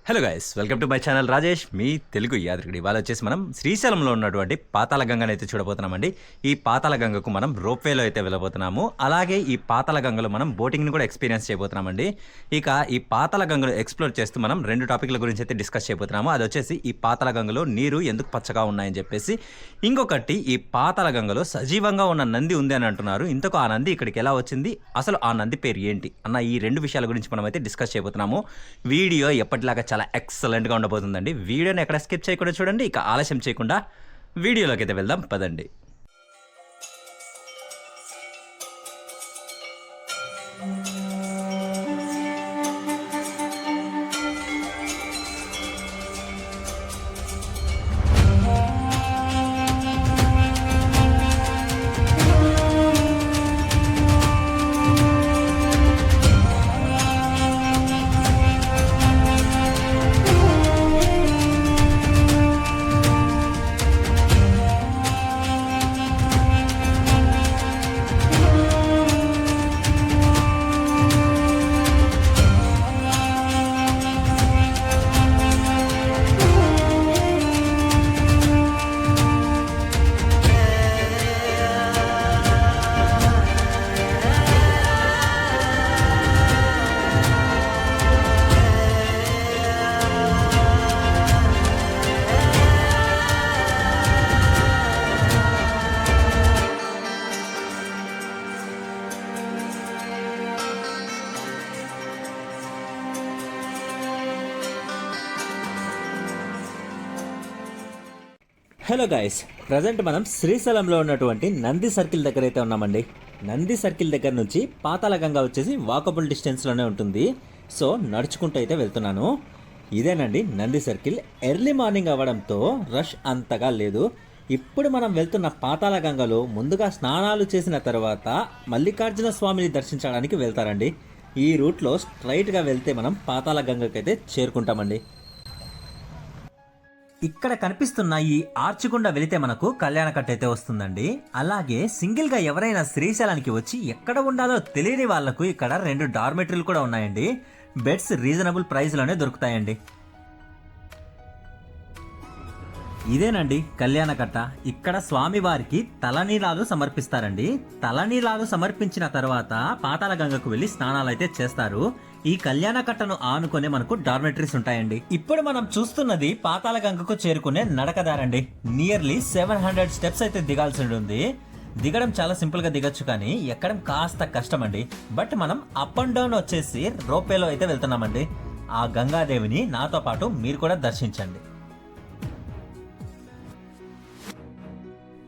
Hello guys, welcome to my channel Rajesh, మీ తెలుగు యాత్రికుడు. ఇవాళ వచ్చేసి మనం శ్రీశైలంలో ఉన్నటువంటి పాతాళ గంగను అయితే చూడబోతున్నామండి. ఈ పాతాళ గంగకు మనం రోప్వేలో అయితే వెళ్ళబోతున్నాము. అలాగే ఈ పాతాళ గంగలో మనం బోటింగ్ని కూడా ఎక్స్పీరియన్స్ చేయబోతున్నామండి. ఇక ఈ పాతాళ గంగలో ఎక్స్ప్లోర్ చేస్తూ మనం 2 టాపిక్ల గురించి అయితే డిస్కస్ చేయబోతున్నాము. అది వచ్చేసి ఈ పాతాళ గంగలో నీరు ఎందుకు పచ్చగా ఉన్నాయని చెప్పేసి, ఇంకొకటి ఈ పాతాళ గంగలో సజీవంగా ఉన్న నంది ఉంది అని అంటున్నారు. ఇంతకు ఆ నంది ఇక్కడికి ఎలా వచ్చింది, అసలు ఆ నంది పేరు ఏంటి అన్న ఈ 2 విషయాల గురించి మనం అయితే డిస్కస్ చేయబోతున్నాము. వీడియో ఎప్పటిలాగా చాలా ఎక్సలెంట్గా ఉండబోతుందండి. వీడియోని ఎక్కడ స్కిప్ చేయకుండా చూడండి. ఇక ఆలస్యం చేయకుండా వీడియోలోకి అయితే వెళ్దాం పదండి. హలో గైస్, ప్రజెంట్ మనం శ్రీశైలంలో ఉన్నటువంటి నంది సర్కిల్ దగ్గర అయితే ఉన్నామండి. నంది సర్కిల్ దగ్గర నుంచి పాతాళ గంగ వచ్చేసి వాకబుల్ డిస్టెన్స్లోనే ఉంటుంది. సో నడుచుకుంటూ అయితే వెళ్తున్నాను. ఇదేనండి నంది సర్కిల్. ఎర్లీ మార్నింగ్ అవ్వడంతో రష్ అంతగా లేదు. ఇప్పుడు మనం వెళ్తున్న పాతాళ గంగలో ముందుగా స్నానాలు చేసిన తర్వాత మల్లికార్జున స్వామిని దర్శించడానికి వెళ్తారండి. ఈ రూట్లో స్ట్రైట్గా వెళ్తే మనం పాతాళ గంగకైతే చేరుకుంటామండి. ఇక్కడ కనిపిస్తున్న ఈ ఆర్చ్ గుండా వెళితే మనకు కళ్యాణకట్ట అయితే వస్తుందండి. అలాగే సింగిల్ గా ఎవరైనా శ్రీశైలానికి వచ్చి ఎక్కడ ఉండాలో తెలియని వాళ్లకు ఇక్కడ 2 డార్మెటరీలు కూడా ఉన్నాయండి. బెడ్స్ రీజనబుల్ ప్రైస్ లోనే దొరుకుతాయండి. ఇదేనండి కళ్యాణకట్ట. ఇక్కడ స్వామివారికి తలనీలాలు సమర్పిస్తారండి. తలనీలాలు సమర్పించిన తర్వాత పాతాళ గంగకు వెళ్లి స్నానాలు అయితే చేస్తారు. ఈ కళ్యాణకట్టను ఆనుకునే మనకు డార్మెటరీస్ ఉంటాయండి. ఇప్పుడు మనం చూస్తున్నది పాతాళ గంగకు చేరుకునే నడకదారండి. నియర్లీ 700 స్టెప్స్ అయితే దిగాల్సి ఉంటుంది. దిగడం చాలా సింపుల్ గా దిగచ్చు, కానీ ఎక్కడం కాస్త కష్టం అండి. బట్ మనం అప్ అండ్ డౌన్ వచ్చేసి రోప్వేలో అయితే వెళ్తున్నామండి. ఆ గంగాదేవిని నాతో పాటు మీరు కూడా దర్శించండి.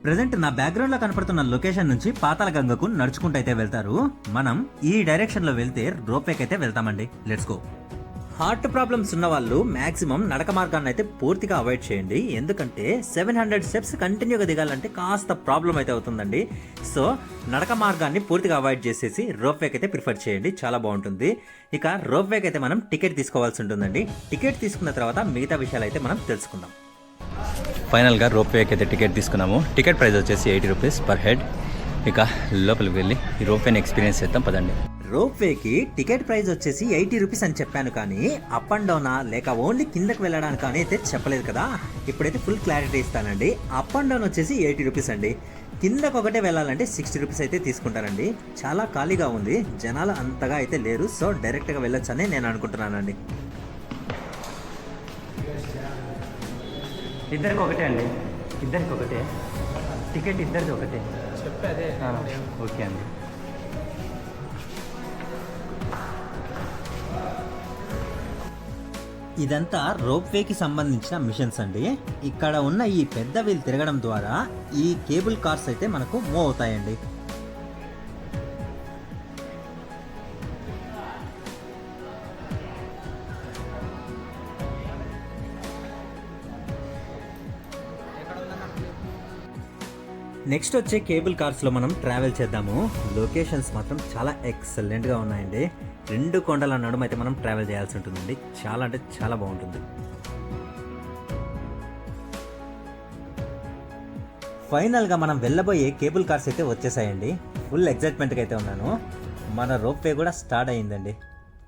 ప్రెజెంట్ నా బ్యాక్గ్రౌండ్ లో కనపడుతున్న లొకేషన్ నుంచి పాతాళ గంగకు నడుచుకుంటూ అయితే వెళ్తారు. మనం ఈ డైరెక్షన్ లో వెళ్తే రోప్వేకి అయితే వెళ్తామండి. Let's go. హార్ట్ ప్రాబ్లమ్స్ ఉన్న వాళ్ళు మాక్సిమం నడక మార్గాన్ని అయితే పూర్తిగా అవాయిడ్ చేయండి. ఎందుకంటే 700 స్టెప్స్ కంటిన్యూగా దిగాలంటే కాస్త ప్రాబ్లం అయితే అవుతుందండి. సో నడక మార్గాన్ని పూర్తిగా అవాయిడ్ చేసేసి రోప్వేకి అయితే ప్రిఫర్ చేయండి, చాలా బాగుంటుంది. ఇక రోప్వేకి అయితే మనం టికెట్ తీసుకోవాల్సి ఉంటుందండి. టికెట్ తీసుకున్న తర్వాత మిగతా విషయాలు అయితే మనం తెలుసుకుందాం. ఫైనల్గా రోప్వేకి అయితే టికెట్ తీసుకున్నాము. టికెట్ ప్రైస్ వచ్చేసి 80 రూపీస్ పర్ హెడ్. ఇక లోపలికి వెళ్ళి ఈ రోప్వేని ఎక్స్పీరియన్స్ చేద్దాం పదండి. రోప్వేకి టికెట్ ప్రైస్ వచ్చేసి 80 రూపీస్ అని చెప్పాను, కానీ అప్ అండ్ డౌనా లేక ఓన్లీ కిందకి వెళ్ళడానికి అని అయితే చెప్పలేదు కదా. ఇప్పుడైతే ఫుల్ క్లారిటీ ఇస్తానండి. అప్ అండ్ డౌన్ వచ్చేసి 80 రూపీస్ అండి. కిందకు ఒకటే వెళ్ళాలంటే 60 రూపీస్ అయితే తీసుకుంటారండి. చాలా ఖాళీగా ఉంది, జనాలు అంతగా అయితే లేరు. సో డైరెక్ట్గా వెళ్ళొచ్చని నేను అనుకుంటున్నానండి. ఇద్దరికి ఒకటే అండి, ఇద్దరికి ఒకటే టికెట్, ఇద్దరికి ఒకటే చెప్పేదే. ఓకే అండి. ఇదంతా రోప్వేకి సంబంధించిన మిషన్స్ అండి. ఇక్కడ ఉన్న ఈ పెద్ద వీల్ తిరగడం ద్వారా ఈ కేబుల్ కార్స్ అయితే మనకు మూవ్ అవుతాయండి. నెక్స్ట్ వచ్చే కేబుల్ కార్స్లో మనం ట్రావెల్ చేద్దాము. లొకేషన్స్ మాత్రం చాలా ఎక్సలెంట్గా ఉన్నాయండి. 2 కొండల నడుమ అయితే మనం ట్రావెల్ చేయాల్సి ఉంటుందండి. చాలా అంటే చాలా బాగుంటుంది. ఫైనల్గా మనం వెళ్ళబోయే కేబుల్ కార్స్ అయితే వచ్చేసాయండి. ఫుల్ ఎగ్జైట్మెంట్గా అయితే ఉన్నాను. మన రోప్వే కూడా స్టార్ట్ అయ్యిందండి.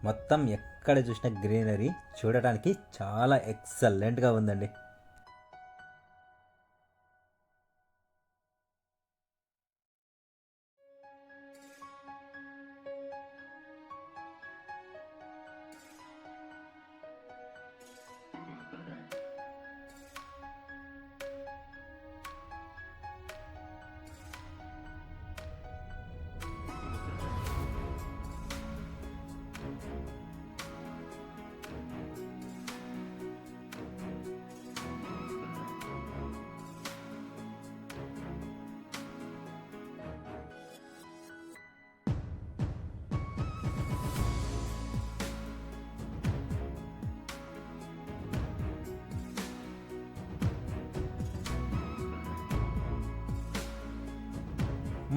మొత్తం ఎక్కడ చూసిన గ్రీనరీ చూడటానికి చాలా ఎక్సలెంట్గా ఉందండి.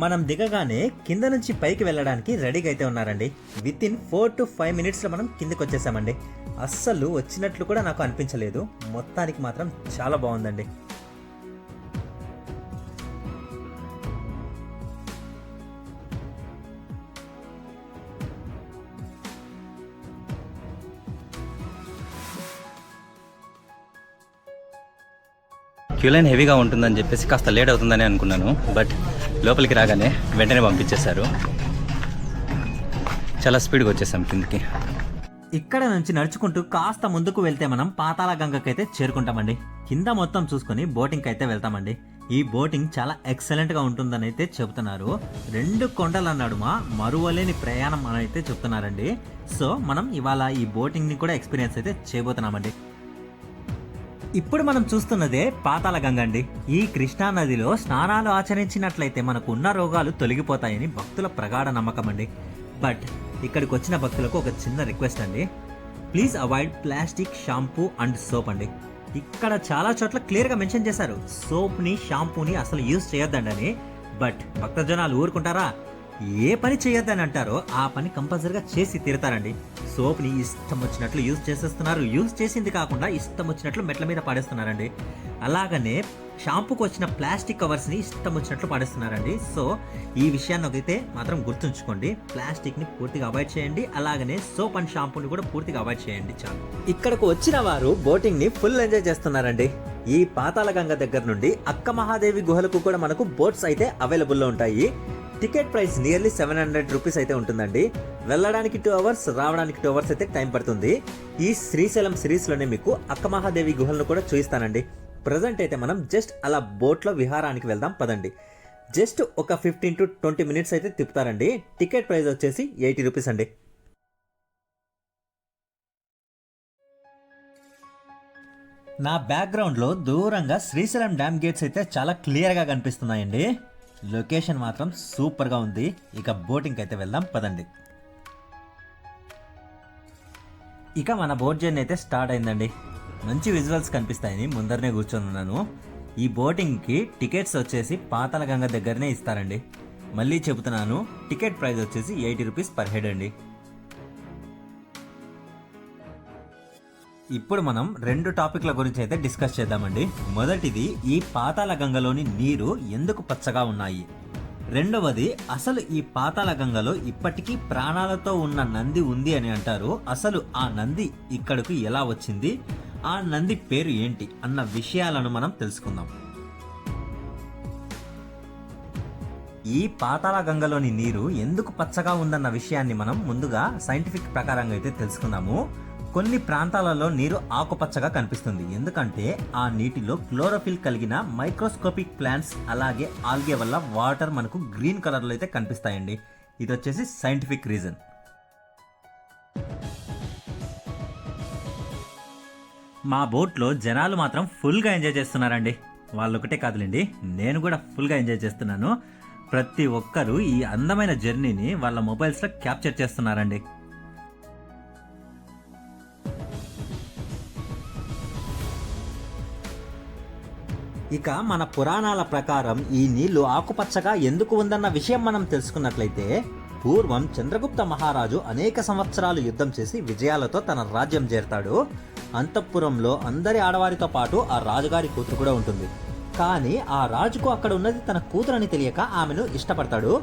మనం దిగగానే కింద నుంచి పైకి వెళ్ళడానికి రెడీగా అయితే ఉన్నారండి. విత్ ఇన్ 4 to 5 minutesలో మనం కిందకి వచ్చేసామండి. అస్సలు వచ్చినట్లు కూడా నాకు అనిపించలేదు. మొత్తానికి మాత్రం చాలా బాగుందండి. క్యూ లైన్ హెవీగా ఉంటుందని చెప్పేసి కాస్త లేట్ అవుతుందని అనుకున్నాను. బట్ లోపలికి రాగానే వెంటనే పంపించేశారు. చాలా స్పీడ్గా వచ్చేసాం కిందికి. ఇక్కడ నుంచి నడుచుకుంటూ కాస్త ముందుకు వెళ్తే మనం పాతాళ గంగకైతే చేరుకుంటామండి. కింద మొత్తం చూసుకొని బోటింగ్కి అయితే వెళ్తామండి. ఈ బోటింగ్ చాలా ఎక్సలెంట్గా ఉంటుందని అయితే చెబుతున్నారు. 2 కొండల నడుమ మరువలేని ప్రయాణం అని అయితే చెప్తున్నారండి. సో మనం ఇవాళ ఈ బోటింగ్ని కూడా ఎక్స్పీరియన్స్ అయితే చేయబోతున్నామండి. ఇప్పుడు మనం చూస్తున్నదే పాతాళ గంగ అండి. ఈ కృష్ణా నదిలో స్నానాలు ఆచరించినట్లయితే మనకు ఉన్న రోగాలు తొలగిపోతాయని భక్తుల ప్రగాఢ నమ్మకం అండి. బట్ ఇక్కడికి వచ్చిన భక్తులకు ఒక చిన్న రిక్వెస్ట్ అండి. Please avoid plastic, shampoo and soap అండి. ఇక్కడ చాలా చోట్ల క్లియర్గా మెన్షన్ చేశారు సోప్ని, షాంపూని అసలు యూజ్ చేయొద్దండి అని. బట్ భక్తజనాలు ఊరుకుంటారా? ఏ పని చేయొద్దని అంటారో ఆ పని కంపల్సరీగా చేసి తీరుతారండి. సోప్ని ఇష్టం వచ్చినట్లు యూజ్ చేసేస్తున్నారు. యూజ్ చేసింది కాకుండా ఇష్టం వచ్చినట్లు మెట్ల మీద పాడేస్తున్నారండి. అలాగనే షాంపూకి వచ్చిన ప్లాస్టిక్ కవర్స్ని ఇష్టం వచ్చినట్లు పాడేస్తున్నారండి. సో ఈ విషయాన్ని అయితే మాత్రం గుర్తుంచుకోండి. ప్లాస్టిక్ని పూర్తిగా అవాయిడ్ చేయండి. అలాగనే సోప్ అండ్ షాంపూని కూడా పూర్తిగా అవాయిడ్ చేయండి. చాలు. ఇక్కడకు వచ్చిన వారు బోటింగ్ని ఫుల్ ఎంజాయ్ చేస్తున్నారండి. ఈ పాతాళ గంగ దగ్గర నుండి అక్క మహాదేవి గుహలకు కూడా మనకు బోట్స్ అయితే అవైలబుల్లో ఉంటాయి. టికెట్ ప్రైస్ నియర్లీ 700 రూపీస్ అయితే ఉంటుందండి. వెళ్ళడానికి 2 hours, రావడానికి 2 hours అయితే టైం పడుతుంది. ఈ శ్రీశైలం సిరీస్లోనే మీకు అక్క మహాదేవి గుహలను కూడా చూపిస్తానండి. ప్రజెంట్ అయితే మనం జస్ట్ అలా బోట్లో విహారానికి వెళ్దాం పదండి. జస్ట్ ఒక 15 to 20 minutes అయితే తిప్పుతారండి. టికెట్ ప్రైస్ వచ్చేసి 80 రూపీస్ అండి. నా బ్యాక్గ్రౌండ్లో దూరంగా శ్రీశైలం డ్యామ్ గేట్స్ అయితే చాలా క్లియర్గా కనిపిస్తున్నాయండి. లొకేషన్ మాత్రం సూపర్గా ఉంది. ఇక బోటింగ్కి అయితే వెళ్దాం పదండి. ఇక మన బోట్ జర్నీ అయితే స్టార్ట్ అయిందండి. మంచి విజువల్స్ కనిపిస్తాయని ముందరనే కూర్చొని ఉన్నాను. ఈ బోటింగ్కి టికెట్స్ వచ్చేసి పాతాళ గంగ దగ్గరనే ఇస్తారండి. మళ్ళీ చెబుతున్నాను, టికెట్ ప్రైస్ వచ్చేసి 80 రూపీస్ పర్ హెడ్ అండి. ఇప్పుడు మనం 2 టాపిక్ల గురించి అయితే డిస్కస్ చేద్దామండి. మొదటిది, ఈ పాతాళ గంగలోని నీరు ఎందుకు పచ్చగా ఉన్నాయి. రెండవది, అసలు ఈ పాతాళ గంగలో ఇప్పటికీ ప్రాణాలతో ఉన్న నంది ఉంది అని అంటారు. అసలు ఆ నంది ఇక్కడకు ఎలా వచ్చింది, ఆ నంది పేరు ఏంటి అన్న విషయాలను మనం తెలుసుకుందాం. ఈ పాతాళ గంగలోని నీరు ఎందుకు పచ్చగా ఉందన్న విషయాన్ని మనం ముందుగా సైంటిఫిక్ ప్రకారంగా అయితే తెలుసుకుందాము. కొన్ని ప్రాంతాలలో నీరు ఆకుపచ్చగా కనిపిస్తుంది. ఎందుకంటే ఆ నీటిలో క్లోరోఫిల్ కలిగిన మైక్రోస్కోపిక్ ప్లాంట్స్ అలాగే ఆల్గే వల్ల వాటర్ మనకు గ్రీన్ కలర్లో అయితే కనిపిస్తాయండి. ఇది వచ్చేసి సైంటిఫిక్ రీజన్. మా బోట్లో జనాలు మాత్రం ఫుల్గా ఎంజాయ్ చేస్తున్నారండి. వాళ్ళు ఒకటే కాదులేండి, నేను కూడా ఫుల్గా ఎంజాయ్ చేస్తున్నాను. ప్రతి ఒక్కరూ ఈ అందమైన జర్నీని వాళ్ళ మొబైల్స్లో క్యాప్చర్ చేస్తున్నారండి. ఇక మన పురాణాల ప్రకారం ఈ నీళ్లు ఆకుపచ్చగా ఎందుకు ఉందన్న విషయం మనం తెలుసుకున్నట్లయితే, పూర్వం చంద్రగుప్త మహారాజు అనేక సంవత్సరాలు యుద్ధం చేసి విజయాలతో తన రాజ్యం చేరతాడు. అంతఃపురంలో అందరి ఆడవారితో పాటు ఆ రాజుగారి కూతురు కూడా ఉంటుంది. కానీ ఆ రాజుకు అక్కడ ఉన్నది తన కూతురని తెలియక ఆమెను ఇష్టపడతాడు.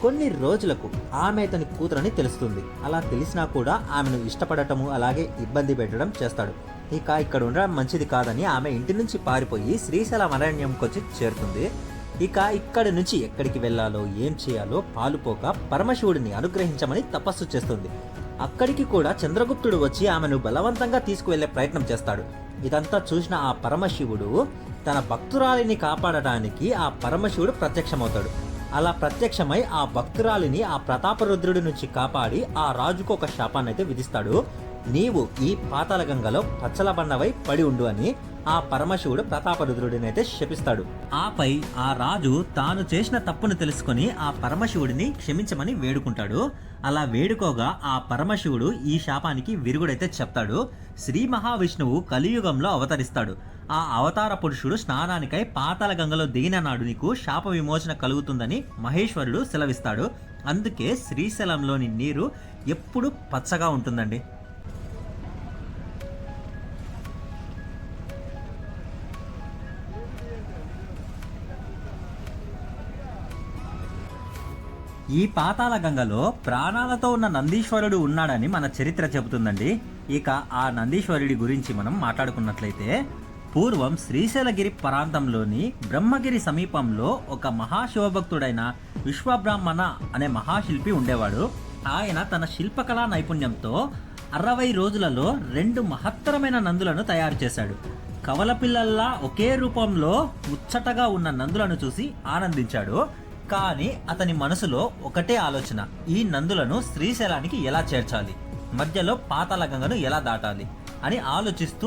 కొన్ని రోజులకు ఆమె అతని కూతురని తెలుస్తుంది. అలా తెలిసినా కూడా ఆమెను ఇష్టపడటము అలాగే ఇబ్బంది పెట్టడం చేస్తాడు. ఇక ఇక్కడ ఉండడం మంచిది కాదని ఆమె ఇంటి నుంచి పారిపోయి శ్రీశైలం అరణ్యంకి వచ్చి చేరుతుంది. ఇక ఇక్కడి నుంచి ఎక్కడికి వెళ్ళాలో ఏం చేయాలో పాలుపోక పరమశివుడిని అనుగ్రహించమని తపస్సు చేస్తుంది. అక్కడికి కూడా చంద్రగుప్తుడు వచ్చి ఆమెను బలవంతంగా తీసుకువెళ్లే ప్రయత్నం చేస్తాడు. ఇదంతా చూసిన ఆ పరమశివుడు తన భక్తురాలిని కాపాడటానికి ఆ పరమశివుడు ప్రత్యక్షమవుతాడు. అలా ప్రత్యక్షమై ఆ భక్తురాలిని ఆ ప్రతాపరుద్రుడి నుంచి కాపాడి ఆ రాజుకు ఒక శాపాన్ని అయితే విధిస్తాడు. నీవు ఈ పాతాళ గంగలో పచ్చలబండవై పడి ఉండు అని ఆ పరమశివుడు ప్రతాపరుద్రుడిని అయితే శపిస్తాడు. ఆపై ఆ రాజు తాను చేసిన తప్పును తెలుసుకొని ఆ పరమశివుడిని క్షమించమని వేడుకుంటాడు. అలా వేడుకోగా ఆ పరమశివుడు ఈ శాపానికి విరుగుడైతే చెప్తాడు. శ్రీ మహావిష్ణువు కలియుగంలో అవతరిస్తాడు. ఆ అవతార పురుషుడు స్నానానికై పాతాళ గంగలో దిగిన నాడు నీకు శాప విమోచన కలుగుతుందని మహేశ్వరుడు సెలవిస్తాడు. అందుకే శ్రీశైలంలోని నీరు ఎప్పుడు పచ్చగా ఉంటుందండి. ఈ పాతాళ గంగలో ప్రాణాలతో ఉన్న నందీశ్వరుడు ఉన్నాడని మన చరిత్ర చెబుతుందండి. ఇక ఆ నందీశ్వరుడి గురించి మనం మాట్లాడుకున్నట్లయితే పూర్వం శ్రీశైలగిరి ప్రాంతంలోని బ్రహ్మగిరి సమీపంలో ఒక మహాశివభక్తుడైన విశ్వబ్రాహ్మణ అనే మహాశిల్పి ఉండేవాడు. ఆయన తన శిల్పకళా నైపుణ్యంతో 60 రోజులలో 2 మహత్తరమైన నందులను తయారు చేశాడు. కవలపిల్లల్లా ఒకే రూపంలో ముచ్చటగా ఉన్న నందులను చూసి ఆనందించాడు. కానీ అతని మనసులో ఒకటే ఆలోచన, ఈ నందులను శ్రీశైలానికి ఎలా చేర్చాలి, మధ్యలో పాతాళ గంగను ఎలా దాటాలి అని ఆలోచిస్తూ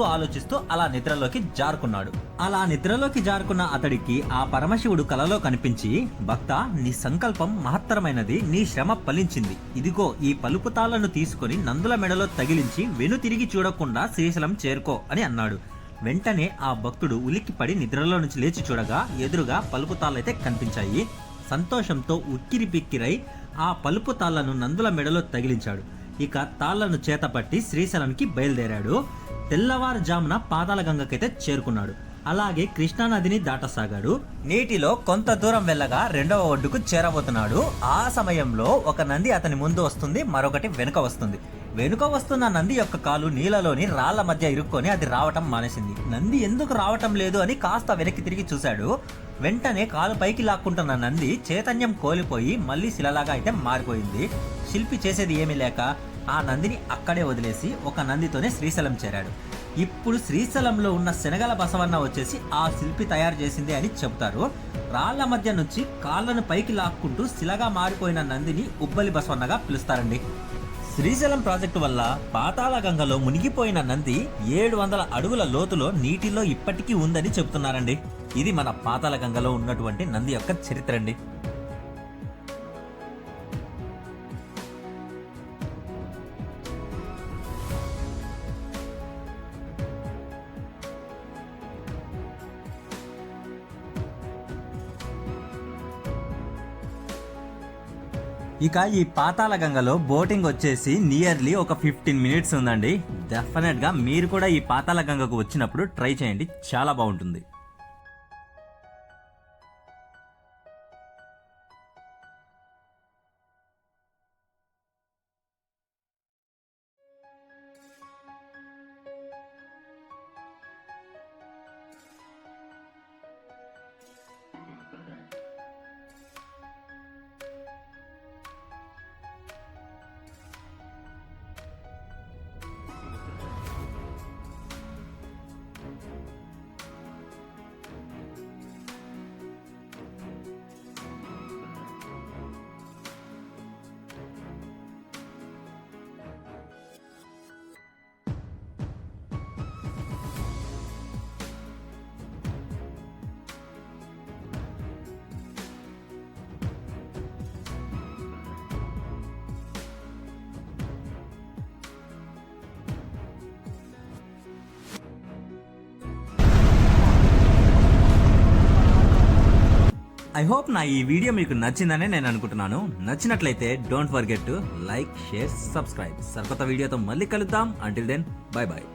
అలా నిద్రలోకి జారుకున్నాడు. అలా నిద్రలోకి జారుకున్న అతడికి ఆ పరమశివుడు కలలో కనిపించి, భక్త, నీ సంకల్పం మహత్తరమైనది, నీ శ్రమ ఫలించింది. ఇదిగో ఈ పలుపు తాళ్లను తీసుకొని నందుల మెడలో తగిలించి వెనుతిరిగి చూడకుండా శ్రీశైలం చేరుకో అని అన్నాడు. వెంటనే ఆ భక్తుడు ఉలిక్కిపడి నిద్రలో నుంచి లేచి చూడగా ఎదురుగా పలుపు తాళ్ళైతే కనిపించాయి. సంతోషంతో ఉక్కిరి బిక్కిరై ఆ పలుపు తాళ్లను నందుల మెడలో తగిలించాడు. ఇక తాళ్లను చేతపట్టి శ్రీశైలానికి బయలుదేరాడు. తెల్లవారుజామున పాతాళ గంగకైతే చేరుకున్నాడు. అలాగే కృష్ణానదిని దాటసాగాడు. నీటిలో కొంత దూరం వెళ్ళగా 2వ ఒడ్డుకు చేరబోతున్నాడు. ఆ సమయంలో ఒక నంది అతని ముందు వస్తుంది, మరొకటి వెనుక వస్తుంది. వెనుక వస్తున్న నంది యొక్క కాలు నీళ్ళలోని రాళ్ల మధ్య ఇరుక్కొని అది రావటం మానేసింది. నంది ఎందుకు రావటం లేదు అని కాస్త వెనక్కి తిరిగి చూశాడు. వెంటనే కాలు పైకి లాక్కుంటున్న నంది చైతన్యం కోల్పోయి మళ్ళీ శిలలాగా అయితే మారిపోయింది. శిల్పి చేసేది ఏమీ లేక ఆ నందిని అక్కడే వదిలేసి ఒక నందితోనే శ్రీశైలం చేరాడు. ఇప్పుడు శ్రీశైలంలో ఉన్న శనగల బసవన్న వచ్చేసి ఆ శిల్పి తయారు చేసింది అని చెబుతారు. రాళ్ల మధ్య నుంచి కాళ్ళను పైకి లాక్కుంటూ శిలగా మారిపోయిన నందిని ఉబ్బలి బసవన్నగా పిలుస్తారండి. శ్రీశైలం ప్రాజెక్టు వల్ల పాతాళ గంగలో మునిగిపోయిన నంది 700 అడుగుల లోతులో నీటిలో ఇప్పటికీ ఉందని చెబుతున్నారండి. ఇది మన పాతాళ గంగలో ఉన్నటువంటి నంది యొక్క చరిత్ర అండి. ఇక ఈ పాతాళ గంగలో బోటింగ్ వచ్చేసి నియర్లీ ఒక 15 మినిట్స్ ఉందండి. డెఫినెట్గా మీరు కూడా ఈ పాతాళ గంగకు వచ్చినప్పుడు ట్రై చేయండి, చాలా బాగుంటుంది. ఐ హోప్ నా ఈ వీడియో మీకు నచ్చిందనే నేను అనుకుంటున్నాను. నచ్చినట్లయితే don't forget to like, share, subscribe. సరికొత్త వీడియోతో మళ్ళీ కలుద్దాం. Until then, bye bye.